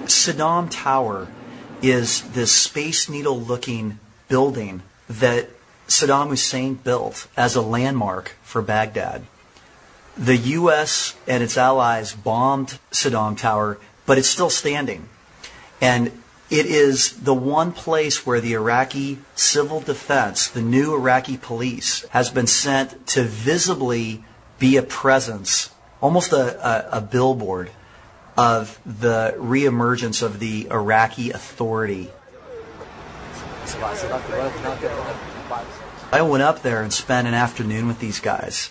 Saddam Tower is this Space Needle looking building that Saddam Hussein built as a landmark for Baghdad. The U.S. and its allies bombed Saddam Tower, but it's still standing. And it is the one place where the Iraqi civil defense, the new Iraqi police, has been sent to visibly be a presence, almost a billboard of the reemergence of the Iraqi authority. I went up there and spent an afternoon with these guys,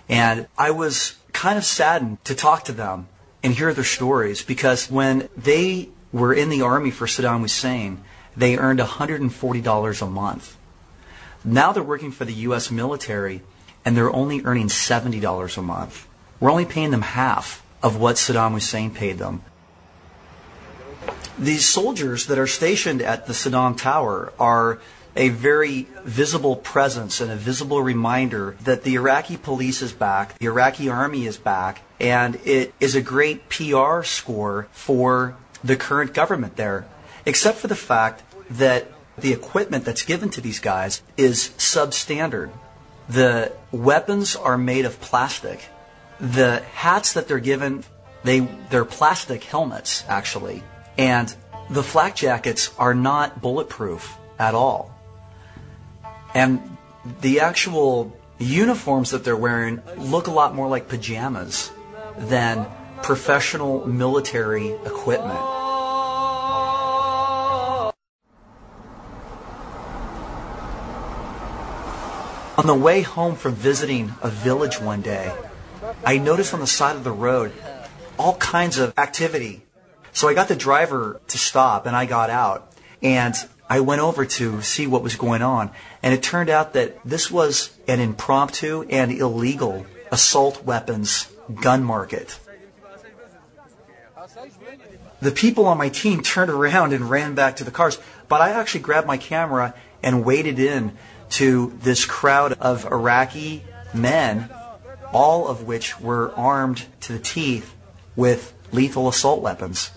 and I was kind of saddened to talk to them and hear their stories, because when they were in the army for Saddam Hussein, they earned $140 a month. Now they're working for the U.S. military, and they're only earning $70 a month. We're only paying them half of what Saddam Hussein paid them. These soldiers that are stationed at the Saddam Tower are a very visible presence and a visible reminder that the Iraqi police is back, the Iraqi army is back, and it is a great PR score for the current government there, except for the fact that the equipment that's given to these guys is substandard. The weapons are made of plastic. The hats that they're given, they're plastic helmets, actually. And the flak jackets are not bulletproof at all. And the actual uniforms that they're wearing look a lot more like pajamas than professional military equipment. On the way home from visiting a village one day, I noticed on the side of the road all kinds of activity. So I got the driver to stop, and I got out, and I went over to see what was going on, and it turned out that this was an impromptu and illegal assault weapons gun market. The people on my team turned around and ran back to the cars, but I actually grabbed my camera and waded in to this crowd of Iraqi men, all of which were armed to the teeth with lethal assault weapons.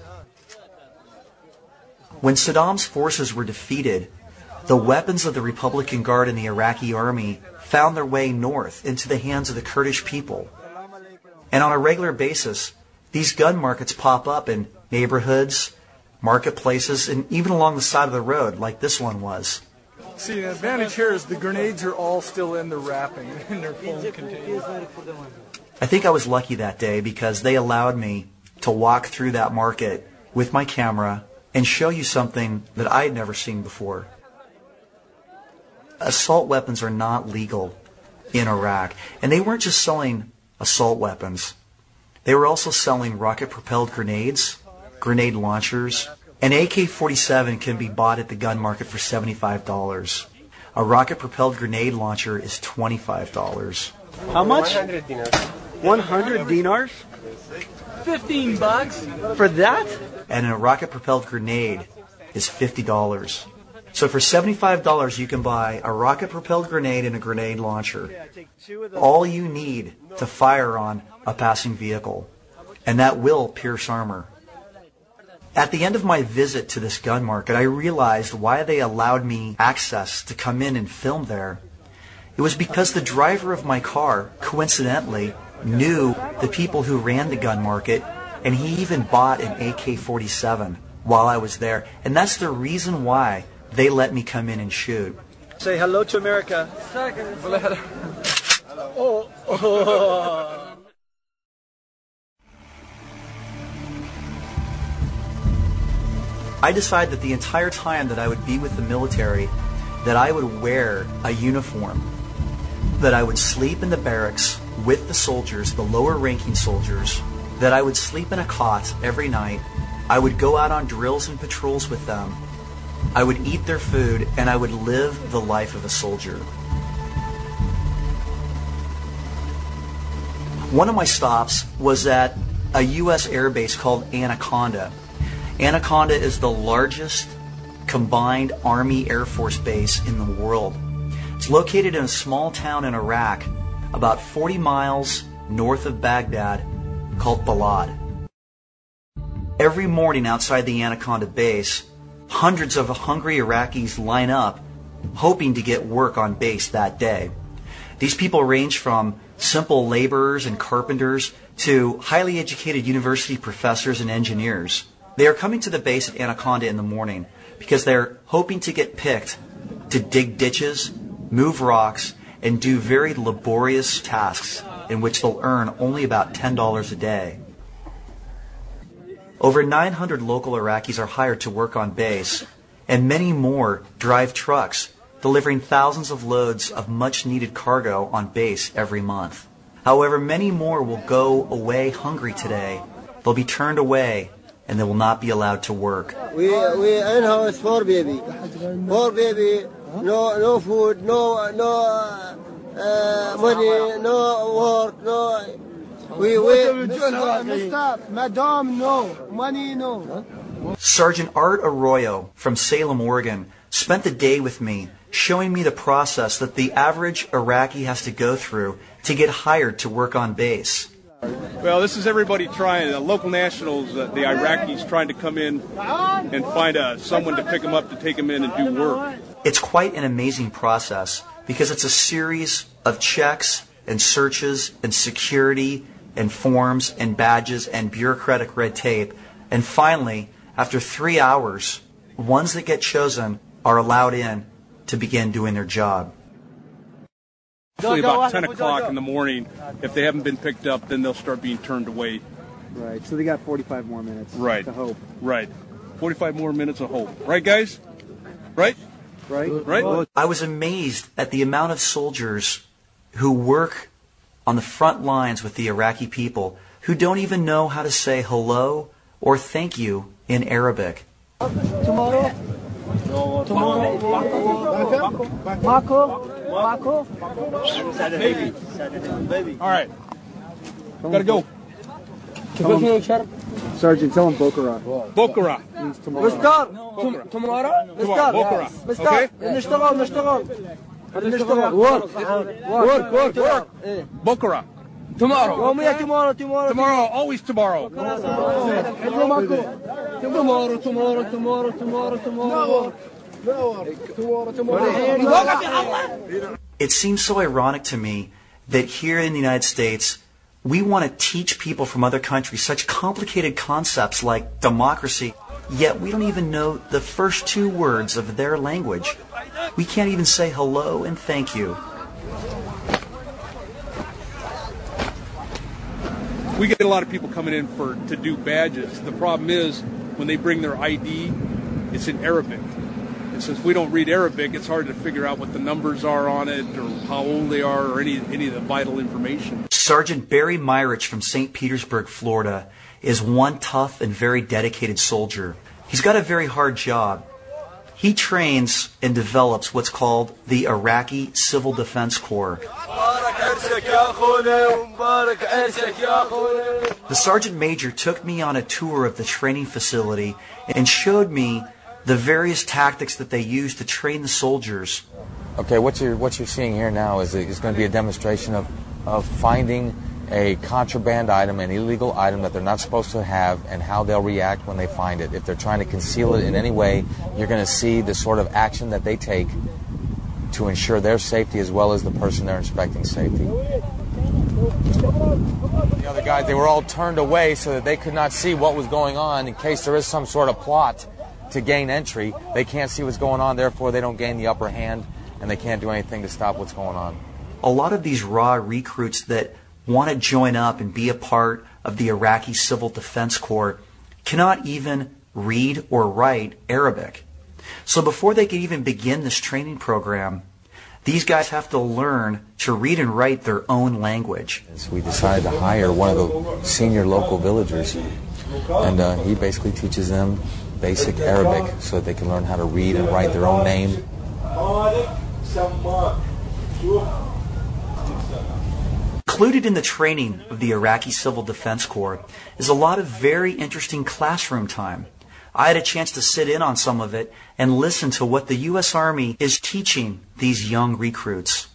When Saddam's forces were defeated, the weapons of the Republican Guard and the Iraqi army found their way north into the hands of the Kurdish people. And on a regular basis, these gun markets pop up in neighborhoods, marketplaces, and even along the side of the road, like this one was. See, the advantage here is the grenades are all still in the wrapping, in their foam containers. I think I was lucky that day because they allowed me to walk through that market with my camera and show you something that I had never seen before. Assault weapons are not legal in Iraq. And they weren't just selling assault weapons. They were also selling rocket-propelled grenades, grenade launchers. An AK-47 can be bought at the gun market for $75. A rocket-propelled grenade launcher is $25. How much? 100 dinars. 100 dinars? $15 for that? And a rocket-propelled grenade is $50. So for $75, you can buy a rocket-propelled grenade and a grenade launcher. All you need to fire on a passing vehicle. And that will pierce armor. At the end of my visit to this gun market, I realized why they allowed me access to come in and film there. It was because the driver of my car, coincidentally, knew the people who ran the gun market, and he even bought an AK-47 while I was there. And that's the reason why they let me come in and shoot. Say hello to America. Oh. I decided that the entire time that I would be with the military, that I would wear a uniform, that I would sleep in the barracks with the soldiers, the lower-ranking soldiers, that I would sleep in a cot every night. I would go out on drills and patrols with them. I would eat their food, and I would live the life of a soldier. One of my stops was at a U.S. air base called Anaconda. Anaconda is the largest combined Army Air Force base in the world. It's located in a small town in Iraq, about 40 miles north of Baghdad, called Balad. Every morning outside the Anaconda base, hundreds of hungry Iraqis line up, hoping to get work on base that day. These people range from simple laborers and carpenters to highly educated university professors and engineers. They are coming to the base at Anaconda in the morning because they're hoping to get picked to dig ditches, move rocks, and do very laborious tasks in which they'll earn only about $10 a day. Over 900 local Iraqis are hired to work on base, and many more drive trucks, delivering thousands of loads of much-needed cargo on base every month. However, many more will go away hungry today. They'll be turned away, and they will not be allowed to work. We in-house four baby, no food, no money, no work, no. Madam, no money, no. Sergeant Art Arroyo from Salem, Oregon, spent the day with me, showing me the process that the average Iraqi has to go through to get hired to work on base. Well, this is everybody trying, the local nationals, the Iraqis trying to come in and find someone to pick them up to take them in and do work. It's quite an amazing process because it's a series of checks and searches and security and forms and badges and bureaucratic red tape. And finally, after 3 hours, ones that get chosen are allowed in to begin doing their job. Hopefully about 10 o'clock in the morning, if they haven't been picked up, then they'll start being turned away. Right, so they got 45 more minutes to hope. Right. 45 more minutes of hope. Right, guys? Right? Right? I was amazed at the amount of soldiers who work on the front lines with the Iraqi people who don't even know how to say hello or thank you in Arabic. Tomorrow. Marco. Baby. All right. Gotta go. Sergeant, tell him Bokara. Bokara. Means tomorrow. Tomorrow. Bokara. Okay? Work. Bokara. Tomorrow. Always tomorrow. It seems so ironic to me that here in the United States, we want to teach people from other countries such complicated concepts like democracy, yet we don't even know the first two words of their language. We can't even say hello and thank you. We get a lot of people coming in to do badges. The problem is when they bring their ID, it's in Arabic. And since we don't read Arabic, it's hard to figure out what the numbers are on it or how old they are or any of the vital information. Sergeant Barry Myrich from St. Petersburg, Florida, is one tough and very dedicated soldier. He's got a very hard job. He trains and develops what's called the Iraqi Civil Defense Corps. The Sergeant Major took me on a tour of the training facility and showed me the various tactics that they use to train the soldiers. Okay, what you're seeing here now is going to be a demonstration of finding a contraband item, an illegal item that they're not supposed to have, and how they'll react when they find it. If they're trying to conceal it in any way, you're going to see the sort of action that they take to ensure their safety as well as the person they're inspecting safety. The other guys, they were all turned away so that they could not see what was going on in case there is some sort of plot to gain entry. They can't see what's going on, therefore they don't gain the upper hand, and they can't do anything to stop what's going on. A lot of these raw recruits that want to join up and be a part of the Iraqi Civil Defense Corps cannot even read or write Arabic. So before they can even begin this training program, these guys have to learn to read and write their own language. So we decided to hire one of the senior local villagers, and he basically teaches them basic Arabic so that they can learn how to read and write their own name. Included in the training of the Iraqi Civil Defense Corps is a lot of very interesting classroom time. I had a chance to sit in on some of it and listen to what the U.S. Army is teaching these young recruits.